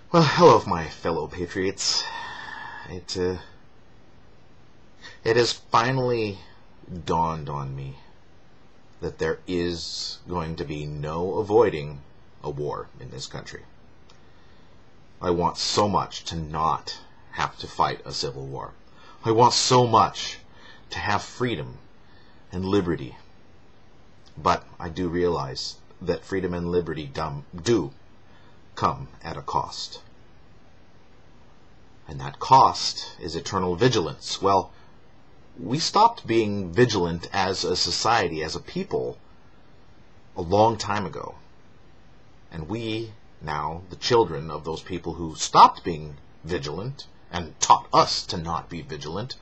Well, hello, my fellow patriots. It has finally dawned on me that there is going to be no avoiding a war in this country. I want so much to not have to fight a civil war. I want so much to have freedom and liberty. But I do realize that freedom and liberty do come at a cost. And that cost is eternal vigilance. Well, we stopped being vigilant as a society, as a people, a long time ago. And we, now, the children of those people who stopped being vigilant and taught us to not be vigilant,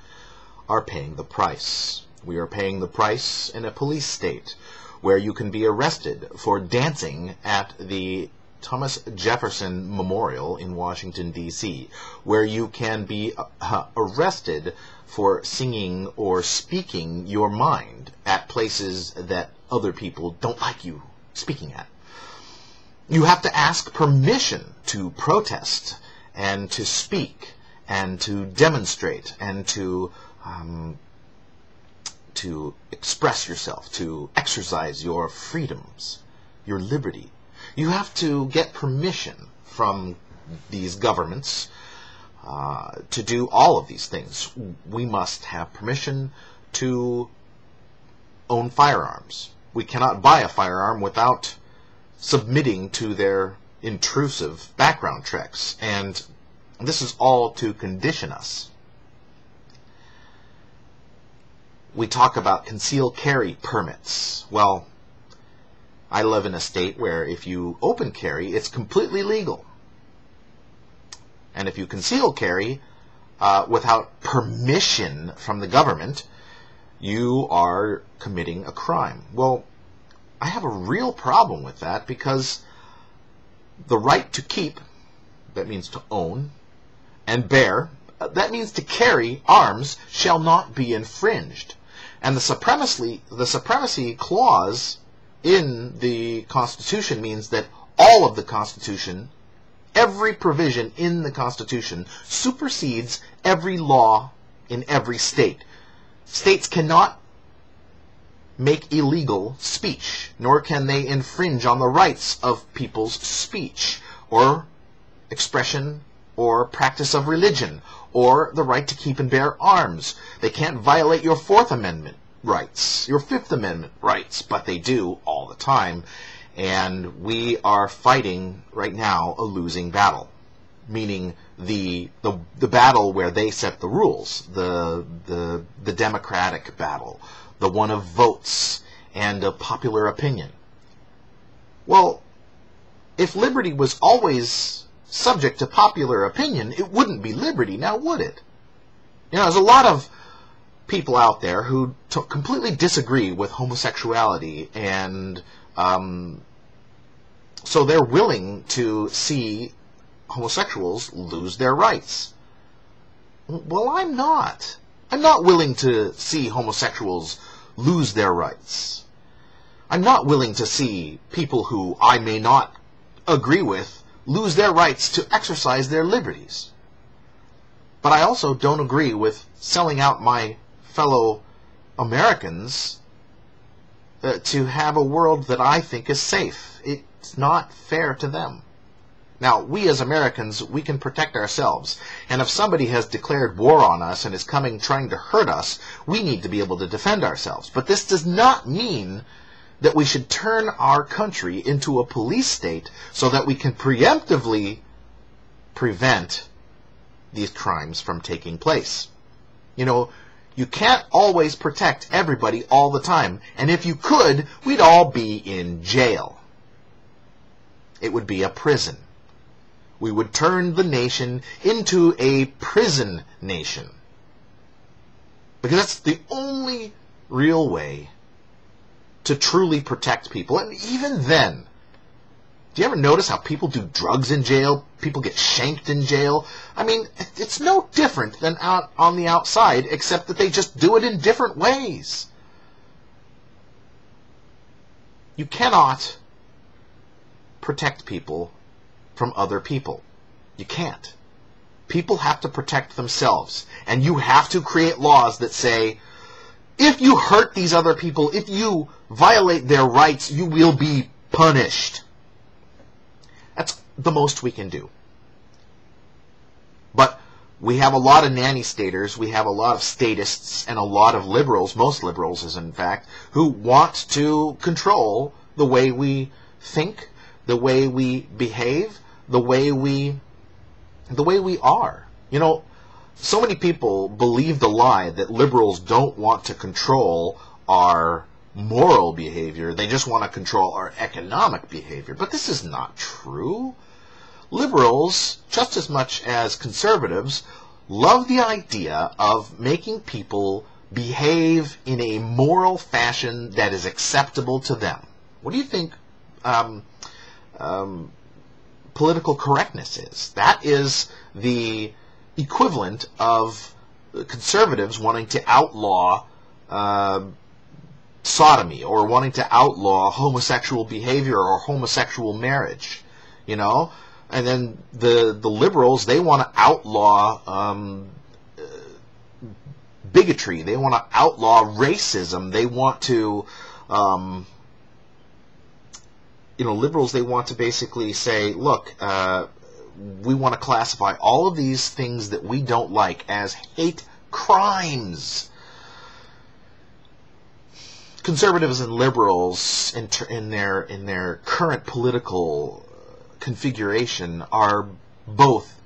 are paying the price. We are paying the price in a police state where you can be arrested for dancing at the Thomas Jefferson Memorial in Washington, D.C., where you can be arrested for singing or speaking your mind at places that other people don't like you speaking at. You have to ask permission to protest and to speak and to demonstrate and to express yourself, to exercise your freedoms, your liberty. You have to get permission from these governments to do all of these things. We must have permission to own firearms. We cannot buy a firearm without submitting to their intrusive background checks, and this is all to condition us. We talk about concealed carry permits. Well, I live in a state where if you open carry, it's completely legal. And if you conceal carry without permission from the government, you are committing a crime. Well, I have a real problem with that because the right to keep, that means to own, and bear, that means to carry arms, shall not be infringed. And the supremacy clause in the Constitution means that all of the Constitution, every provision in the Constitution, supersedes every law in every state. States cannot make illegal speech, nor can they infringe on the rights of people's speech, or expression, or practice of religion, or the right to keep and bear arms. They can't violate your Fourth Amendment rights, your Fifth Amendment rights, but they do all the time. And we are fighting right now a losing battle, meaning the battle where they set the rules, the democratic battle, the one of votes and of popular opinion. Well, if liberty was always subject to popular opinion, it wouldn't be liberty, now would it? You know, there's a lot of people out there who completely disagree with homosexuality, and so they're willing to see homosexuals lose their rights. Well, I'm not. I'm not willing to see homosexuals lose their rights. I'm not willing to see people who I may not agree with lose their rights to exercise their liberties. But I also don't agree with selling out my fellow Americans to have a world that I think is safe. It's not fair to them. Now, we as Americans, we can protect ourselves. And if somebody has declared war on us and is coming trying to hurt us, we need to be able to defend ourselves. But this does not mean that we should turn our country into a police state so that we can preemptively prevent these crimes from taking place. You know, you can't always protect everybody all the time. And if you could, we'd all be in jail. It would be a prison. We would turn the nation into a prison nation. Because that's the only real way to truly protect people. And even then, do you ever notice how people do drugs in jail? People get shanked in jail? I mean, it's no different than out on the outside, except that they just do it in different ways. You cannot protect people from other people. You can't. People have to protect themselves. And you have to create laws that say, if you hurt these other people, if you violate their rights, you will be punished. That's the most we can do. But we have a lot of nanny staters, we have a lot of statists, and a lot of liberals, most liberals in fact, who want to control the way we think, the way we behave, the way we are. You know, so many people believe the lie that liberals don't want to control our moral behavior. They just want to control our economic behavior. But this is not true. Liberals, just as much as conservatives, love the idea of making people behave in a moral fashion that is acceptable to them. What do you think political correctness is? That is the equivalent of conservatives wanting to outlaw sodomy, or wanting to outlaw homosexual behavior or homosexual marriage, you know? And then the liberals, they want to outlaw bigotry. They want to outlaw racism. They want to, liberals, they want to basically say, look, we want to classify all of these things that we don't like as hate crimes. Conservatives and liberals in their current political configuration are both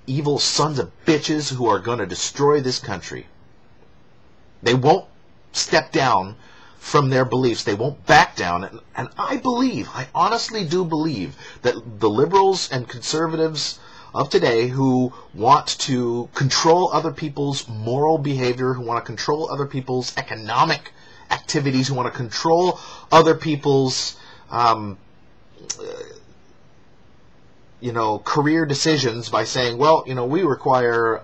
evil sons of bitches who are going to destroy this country. They won't step down from their beliefs. They won't back down. And I honestly do believe that the liberals and conservatives of today who want to control other people's moral behavior, who want to control other people's economic activities, who want to control other people's career decisions by saying, well, we require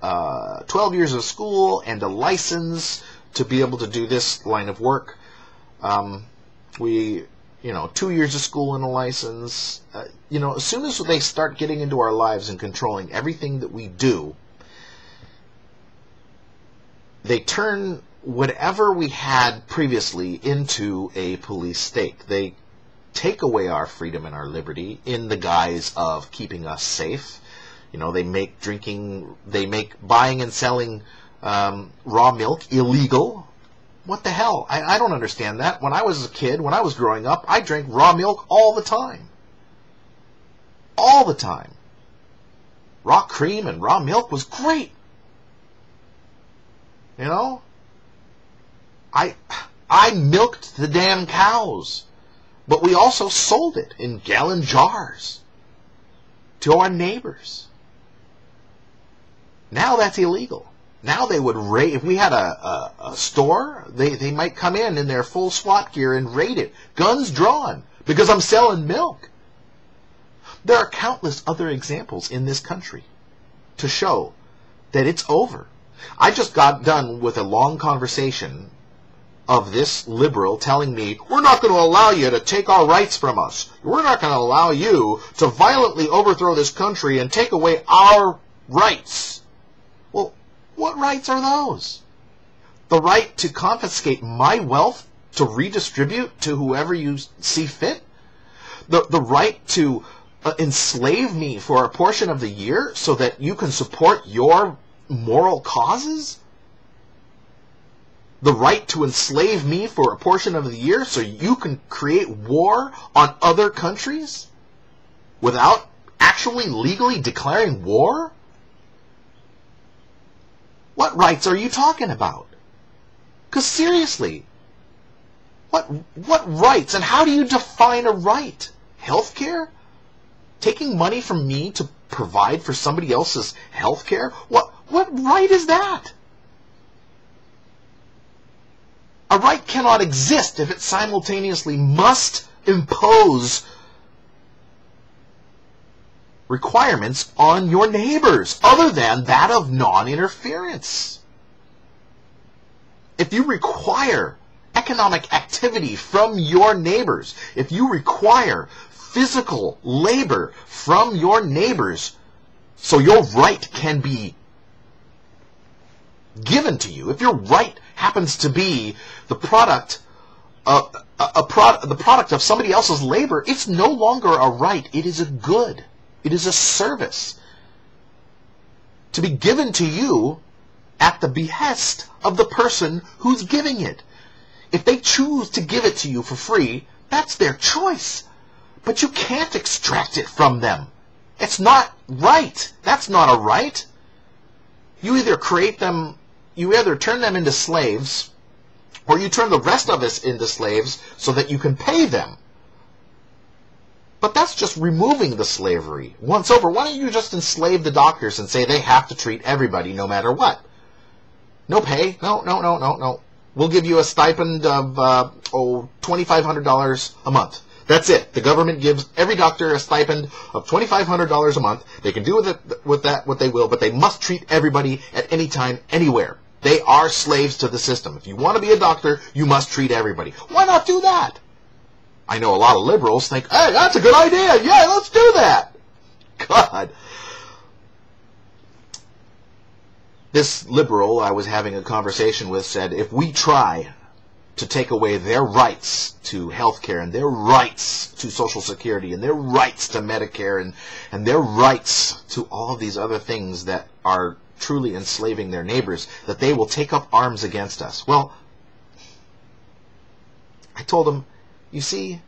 12 years of school and a license to be able to do this line of work. 2 years of school and a license. As soon as they start getting into our lives and controlling everything that we do, they turn whatever we had previously into a police state. They take away our freedom and our liberty in the guise of keeping us safe. They make buying and selling raw milk illegal. What the hell? I don't understand that. When I was a kid, when I was growing up, I drank raw milk all the time. All the time. Raw cream and raw milk was great. I milked the damn cows. But we also sold it in gallon jars to our neighbors. Now that's illegal. Now they would raid. If we had a store, they might come in their full SWAT gear and raid it. Guns drawn, because I'm selling milk. There are countless other examples in this country to show that it's over. I just got done with a long conversation of this liberal telling me, we're not going to allow you to take our rights from us. We're not going to allow you to violently overthrow this country and take away our rights. Well, what rights are those? The right to confiscate my wealth to redistribute to whoever you see fit? The right to enslave me for a portion of the year so that you can support your moral causes? The right to enslave me for a portion of the year so you can create war on other countries without actually legally declaring war? What rights are you talking about? Because seriously, what rights, and how do you define a right? Healthcare? Taking money from me to provide for somebody else's healthcare? What right is that? A right cannot exist if it simultaneously must impose requirements on your neighbors other than that of non-interference. If you require economic activity from your neighbors, if you require physical labor from your neighbors So your right can be given to you. If your right happens to be the product of the product of somebody else's labor, it's no longer a right. It is a good. It is a service to be given to you at the behest of the person who's giving it. If they choose to give it to you for free, that's their choice. But you can't extract it from them. It's not right. That's not a right. You either create them, you either turn them into slaves, or you turn the rest of us into slaves so that you can pay them. But that's just removing the slavery once over. Why don't you just enslave the doctors and say they have to treat everybody no matter what? No pay. No. We'll give you a stipend of $2,500 a month. That's it. The government gives every doctor a stipend of $2,500 a month. They can do with that what they will, but they must treat everybody at any time, anywhere. They are slaves to the system. If you want to be a doctor, you must treat everybody. Why not do that? I know a lot of liberals think, hey, that's a good idea. Yeah, let's do that. God. This liberal I was having a conversation with said, if we try to take away their rights to health care and their rights to Social Security and their rights to Medicare and their rights to all of these other things that are truly enslaving their neighbors, that they will take up arms against us. Well, I told them, you see,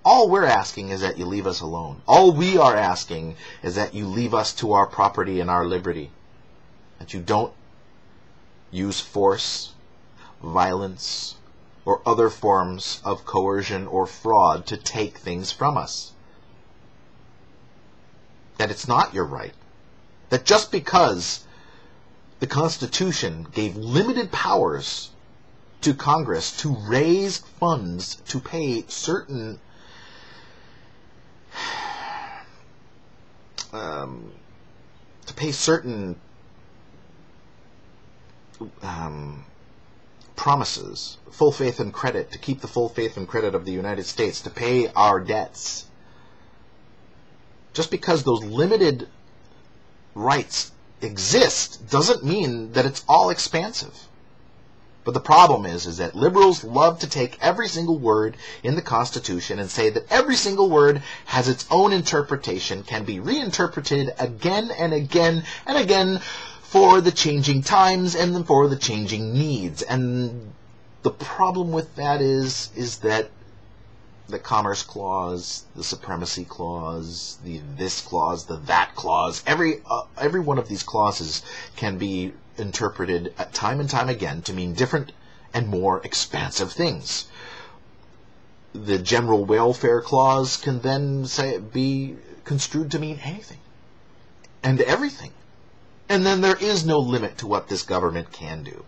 all we're asking is that you leave us alone. All we are asking is that you leave us to our property and our liberty. That you don't use force, violence, or other forms of coercion or fraud to take things from us. That it's not your right. That just because the Constitution gave limited powers to Congress to raise funds to pay certain promises, full faith and credit, to keep the full faith and credit of the United States, to pay our debts. Just because those limited rights exist doesn't mean that it's all expansive. But the problem is that liberals love to take every single word in the Constitution and say that every single word has its own interpretation, can be reinterpreted again and again and again for the changing times and for the changing needs. And the problem with that is that the Commerce Clause, the Supremacy Clause, the this clause, the that clause, every one of these clauses can be interpreted time and time again to mean different and more expansive things. The General Welfare Clause can then be construed to mean anything and everything. And then there is no limit to what this government can do.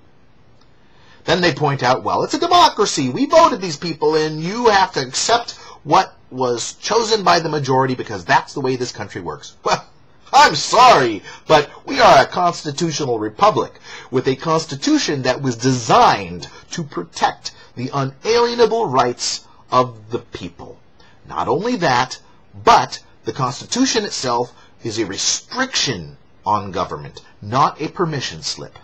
Then they point out, well, it's a democracy. We voted these people in. You have to accept what was chosen by the majority because that's the way this country works. Well, I'm sorry, but we are a constitutional republic with a constitution that was designed to protect the unalienable rights of the people. Not only that, but the Constitution itself is a restriction on government, not a permission slip.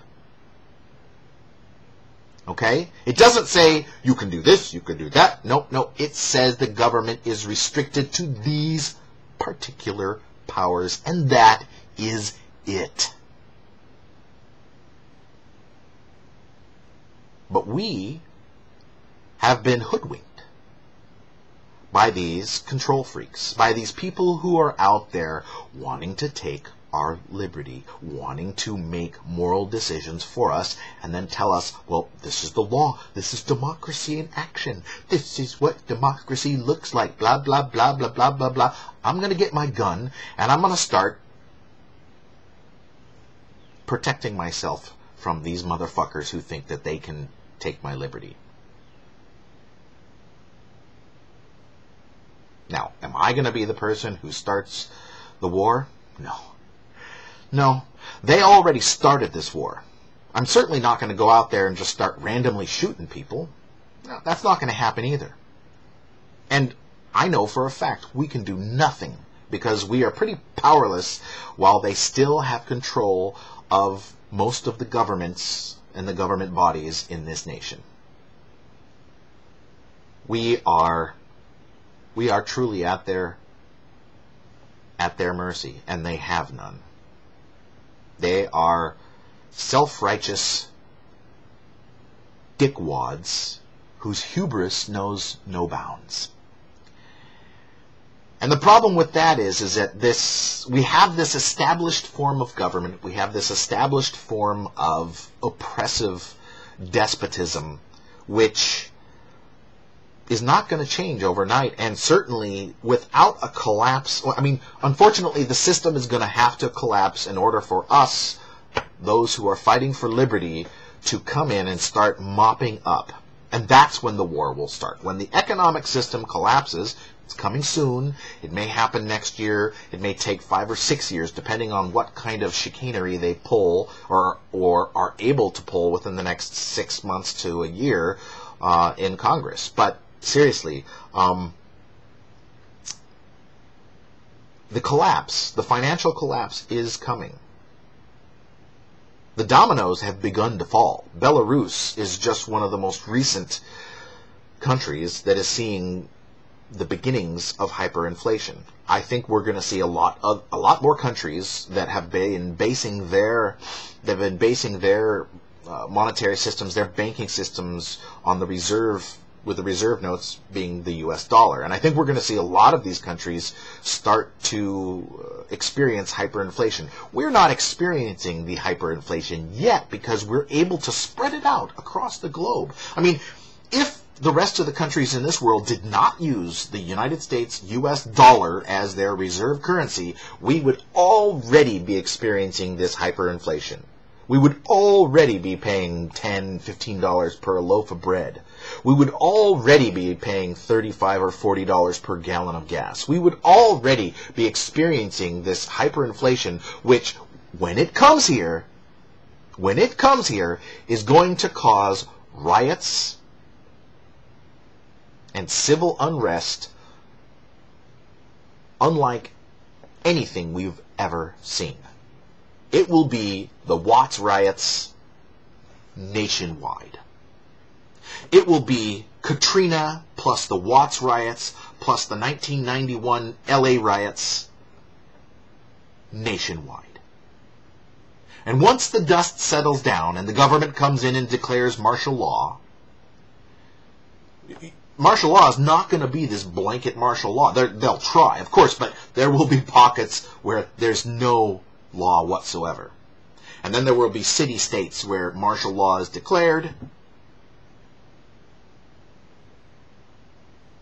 Okay? It doesn't say you can do this, you can do that. No. It says the government is restricted to these particular powers, and that is it. But we have been hoodwinked by these control freaks, by these people who are out there wanting to take our liberty, wanting to make moral decisions for us, and then tell us, well, this is the law, this is democracy in action, this is what democracy looks like, blah, blah, blah, blah, blah, blah, blah. I'm going to get my gun, and I'm going to start protecting myself from these motherfuckers who think that they can take my liberty. Now, am I going to be the person who starts the war? No, they already started this war. I'm certainly not going to go out there and just start randomly shooting people. No, that's not going to happen either. And I know for a fact we can do nothing because we are pretty powerless while they still have control of most of the governments and the government bodies in this nation. We are truly at their mercy, and they have none. They are self-righteous dickwads whose hubris knows no bounds. And the problem with that is that we have this established form of government, we have this established form of oppressive despotism, which is not going to change overnight, and certainly without a collapse. I mean, unfortunately, the system is going to have to collapse in order for us, those who are fighting for liberty, to come in and start mopping up. And that's when the war will start. When the economic system collapses, it's coming soon. It may happen next year. It may take 5 or 6 years, depending on what kind of chicanery they pull or are able to pull within the next 6 months to a year in Congress. But seriously, the collapse, the financial collapse, is coming. The dominoes have begun to fall. Belarus is just one of the most recent countries that is seeing the beginnings of hyperinflation. I think we're going to see a lot more countries that have been basing their monetary systems, their banking systems, on the reserve, with the reserve notes being the US dollar. And I think we're going to see a lot of these countries start to experience hyperinflation. We're not experiencing the hyperinflation yet because we're able to spread it out across the globe. I mean, if the rest of the countries in this world did not use the United States US dollar as their reserve currency, we would already be experiencing this hyperinflation. We would already be paying $10, $15 per loaf of bread. We would already be paying $35 or $40 per gallon of gas. We would already be experiencing this hyperinflation, which, when it comes here, is going to cause riots and civil unrest unlike anything we've ever seen. It will be the Watts riots nationwide. It will be Katrina plus the Watts riots plus the 1991 LA riots nationwide. And once the dust settles down and the government comes in and declares martial law is not going to be this blanket martial law. They'll try, of course, but there will be pockets where there's no law whatsoever. And then there will be city-states where martial law is declared,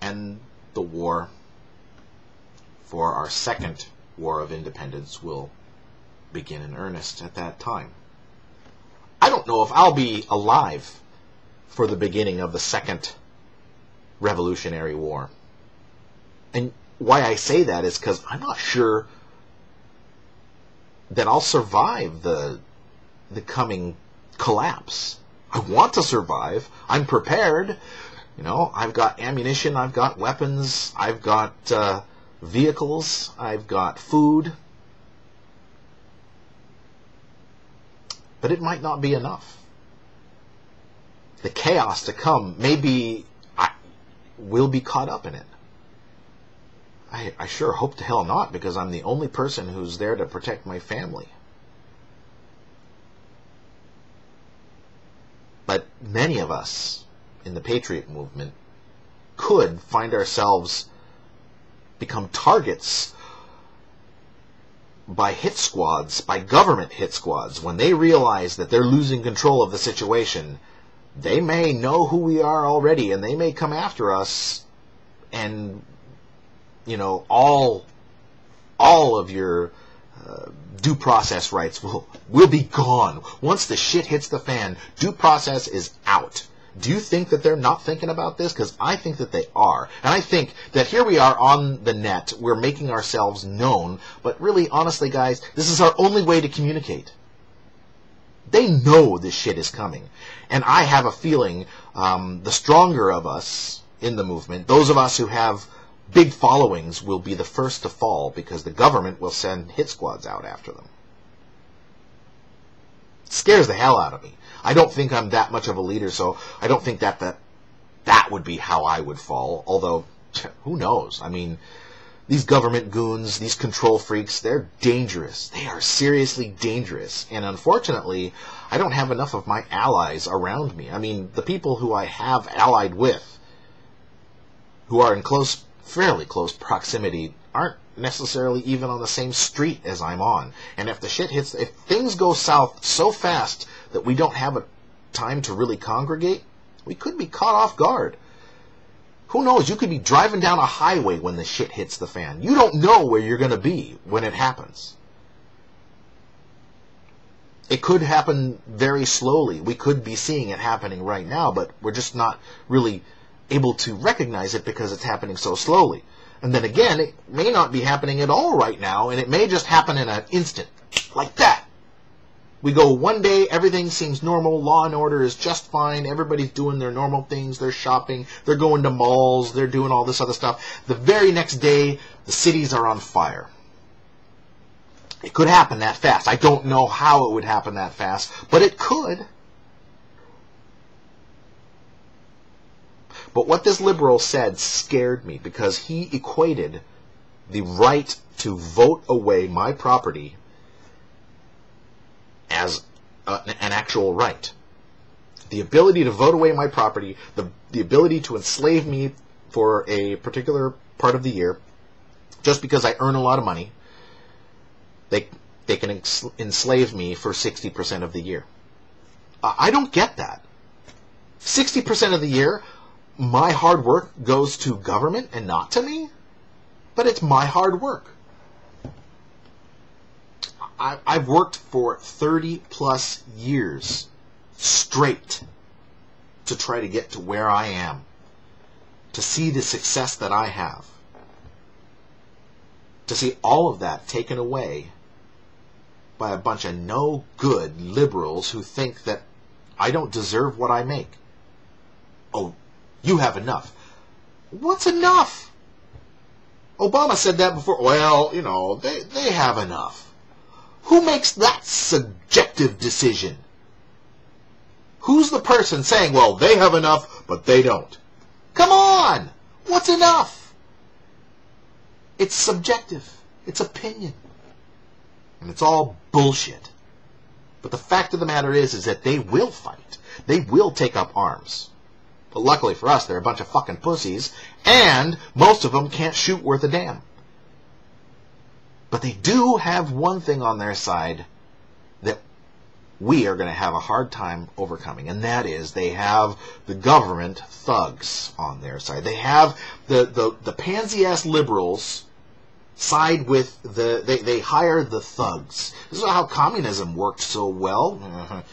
and the war for our second war of independence will begin in earnest at that time. I don't know if I'll be alive for the beginning of the second Revolutionary War. And why I say that is because I'm not sure that I'll survive the coming collapse. I want to survive. I'm prepared. You know, I've got ammunition, I've got weapons, I've got vehicles, I've got food. But it might not be enough. The chaos to come, maybe we'll be caught up in it. I sure hope to hell not, because I'm the only person who's there to protect my family. But many of us in the Patriot movement could find ourselves become targets by hit squads, by government hit squads. When they realize that they're losing control of the situation, they may know who we are already, and they may come after us, and you know, all of your due process rights will be gone. Once the shit hits the fan, due process is out. Do you think that they're not thinking about this? Because I think that they are. And I think that here we are on the net, we're making ourselves known, but really, honestly, guys, this is our only way to communicate. They know this shit is coming. And I have a feeling the stronger of us in the movement, those of us who have big followings will be the first to fall because the government will send hit squads out after them. It scares the hell out of me. I don't think I'm that much of a leader, so I don't think that would be how I would fall. Although, who knows? I mean, these government goons, these control freaks, they're dangerous. They are seriously dangerous. And unfortunately, I don't have enough of my allies around me. I mean, the people who I have allied with, who are in fairly close proximity, aren't necessarily even on the same street as I'm on. And if the shit hits, if things go south so fast that we don't have a time to really congregate, we could be caught off guard. Who knows? You could be driving down a highway when the shit hits the fan. You don't know where you're going to be when it happens. It could happen very slowly. We could be seeing it happening right now, but we're just not really able to recognize it because it's happening so slowly. And then again, it may not be happening at all right now, and it may just happen in an instant, like that. We go one day, everything seems normal, law and order is just fine, everybody's doing their normal things, they're shopping, they're going to malls, they're doing all this other stuff. The very next day, the cities are on fire. It could happen that fast. I don't know how it would happen that fast, but it could. But what this liberal said scared me because he equated the right to vote away my property as an actual right. The ability to vote away my property, the ability to enslave me for a particular part of the year, just because I earn a lot of money, they can enslave me for 60% of the year. I don't get that. 60% of the year, my hard work goes to government and not to me? But it's my hard work. I've worked for 30 plus years straight to try to get to where I am, to see the success that I have, to see all of that taken away by a bunch of no good liberals who think that I don't deserve what I make. Oh, you have enough. What's enough? Obama said that before. Well, you know, they have enough. Who makes that subjective decision? Who's the person saying, well, they have enough, but they don't? Come on! What's enough? It's subjective. It's opinion. And it's all bullshit. But the fact of the matter is that they will fight. They will take up arms. But luckily for us, they're a bunch of fucking pussies, and most of them can't shoot worth a damn. But they do have one thing on their side that we are going to have a hard time overcoming, and that is they have the government thugs on their side. They have the pansy-ass liberals side with they hire the thugs. This is how communism worked so well.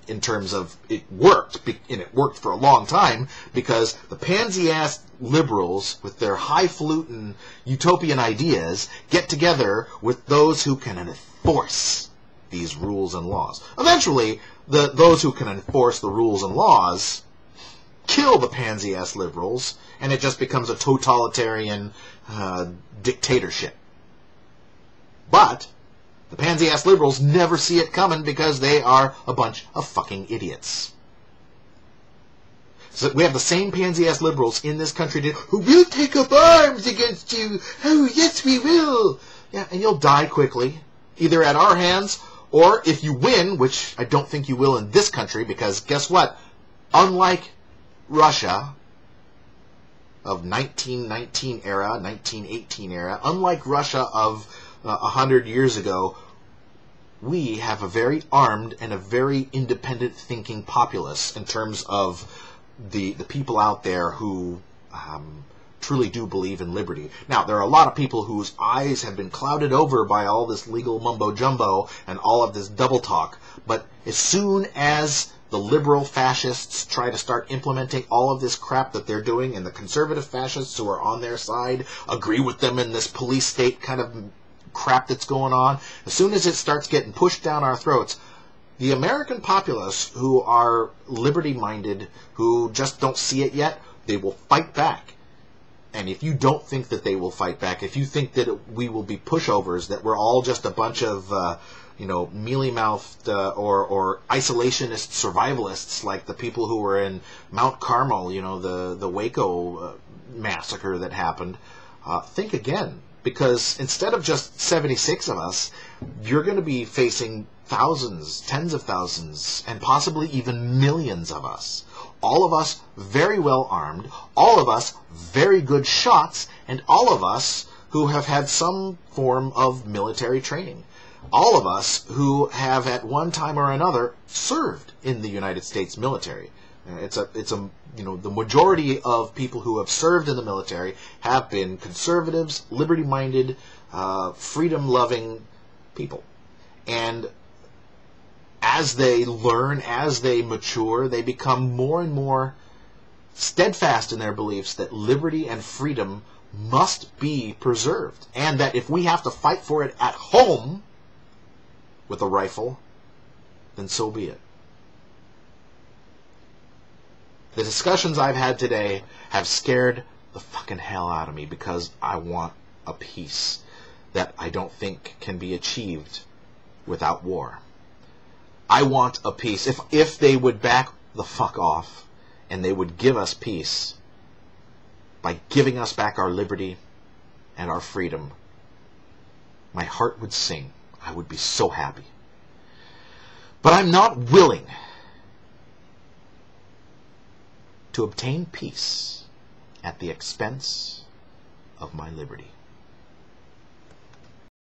In terms of it worked, and it worked for a long time, because the pansy-ass liberals with their highfalutin utopian ideas get together with those who can enforce these rules and laws. Eventually, those who can enforce the rules and laws kill the pansy-ass liberals, and it just becomes a totalitarian dictatorship. But the pansy-ass liberals never see it coming because they are a bunch of fucking idiots. So we have the same pansy-ass liberals in this country who will take up arms against you. Oh, yes, we will. Yeah, and you'll die quickly, either at our hands or if you win, which I don't think you will in this country, because guess what? Unlike Russia of 1919 era, 1918 era, unlike Russia of 100 years ago, we have a very armed and a very independent thinking populace in terms of the people out there who truly do believe in liberty. Now, there are a lot of people whose eyes have been clouded over by all this legal mumbo-jumbo and all of this double talk, but as soon as the liberal fascists try to start implementing all of this crap that they're doing, and the conservative fascists who are on their side agree with them in this police state kind of crap that's going on, as soon as it starts getting pushed down our throats, the American populace who are liberty-minded, who just don't see it yet, they will fight back. And if you don't think that they will fight back, if you think that we will be pushovers, that we're all just a bunch of, mealy-mouthed or isolationist survivalists like the people who were in Mount Carmel, the Waco massacre that happened, think again. Because instead of just 76 of us, you're going to be facing thousands, tens of thousands, and possibly even millions of us. All of us very well armed, all of us very good shots, and all of us who have had some form of military training. All of us who have at one time or another served in the United States military. The majority of people who have served in the military have been conservatives, liberty-minded, freedom-loving people. And as they learn, as they mature, they become more and more steadfast in their beliefs that liberty and freedom must be preserved. And that if we have to fight for it at home with a rifle, then so be it. The discussions I've had today have scared the fucking hell out of me because I want a peace that I don't think can be achieved without war. I want a peace. If they would back the fuck off and they would give us peace by giving us back our liberty and our freedom, my heart would sing. I would be so happy. But I'm not willing to obtain peace at the expense of my liberty.